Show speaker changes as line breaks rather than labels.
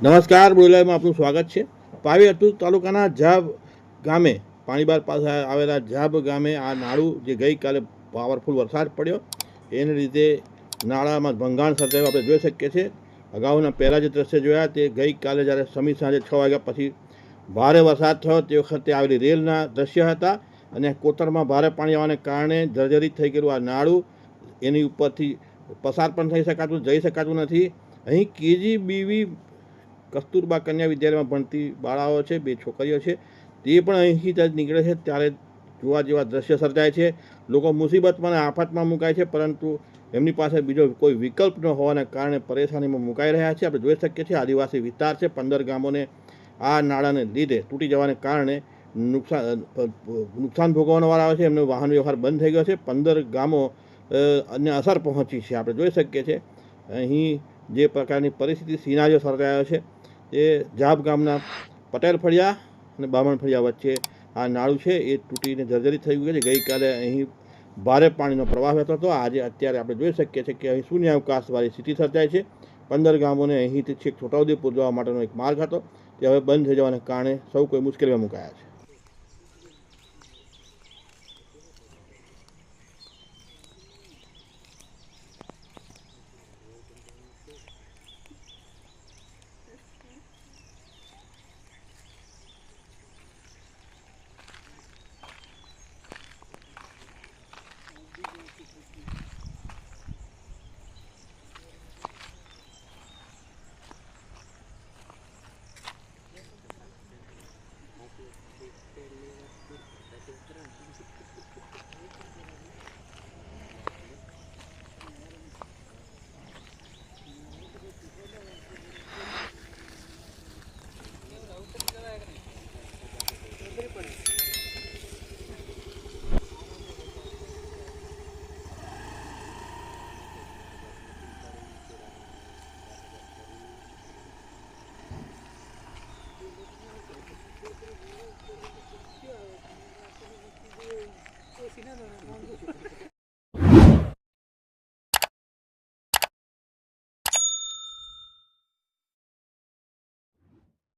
નમસ્કાર, બોલાયમાં આપનું સ્વાગત છે. પાવી અતુલ તાલુકાના જાબ ગામે પાણીબાર પાસે આવેલા જાબ ગામે આ નાળું જે ગઈકાલે પાવરફુલ વરસાદ પડ્યો એને લીધે નાળામાં ભંગાણ સર્જાયું આપણે જોઈ શકીએ છીએ. અગાઉના પહેલાં જે દ્રશ્ય જોયા તે ગઈકાલે જ્યારે સમી સાંજે 6 વાગ્યા પછી ભારે વરસાદ થયો તે વખતે આવેલી રેલના દ્રશ્ય હતા અને કોતરમાં ભારે પાણી આવવાને કારણે જર્જરિત થઈ ગયેલું આ નાળું એની ઉપરથી પસાર પણ થઈ શકાતું જઈ શકાતું નથી. અહીં KGBV કસ્તુરબા કન્યા વિદ્યાલયમાં ભણતી બાળાઓ છે, બે છોકરીઓ છે, તે પણ અહીંથી જ નીકળે છે ત્યારે જોવા જેવા દ્રશ્ય સર્જાય છે. લોકો મુસીબતમાં અને આફતમાં મુકાય છે, પરંતુ એમની પાસે બીજો કોઈ વિકલ્પ ન હોવાને કારણે પરેશાનીમાં મુકાઈ રહ્યા છે. આપણે જોઈ શકીએ છીએ આદિવાસી વિસ્તાર છે, 15 ગામોને આ નાળાને લીધે તૂટી જવાને કારણે નુકસાન ભોગવવાનો વાર આવે છે. એમનો વાહન વ્યવહાર બંધ થઈ ગયો છે. 15 ગામો અને અસર પહોંચી છે. આપણે જોઈ શકીએ છીએ અહીં જે પ્રકારની પરિસ્થિતિ સિનારીઓ સર્જાયો છે એ જાબ ગામના પટેલ ફળિયા અને બામણ ફળિયા વચ્ચે આ નાળું છે એ તૂટીને જર્જરિત થઈ ગયું છે. ગઈકાલે અહીં ભારે પાણીનો પ્રવાહ વહેતો હતો. આજે અત્યારે આપણે જોઈ શકીએ છીએ કે અહીં શૂન્યાવકાશવાળી સ્થિતિ સર્જાય છે. 15 ગામોને અહીંથી છેક છોટાઉદેપુર જવા માટેનો એક માર્ગ હતો તે હવે બંધ થઈ જવાને કારણે સૌ કોઈ મુશ્કેલીમાં મુકાયા છે.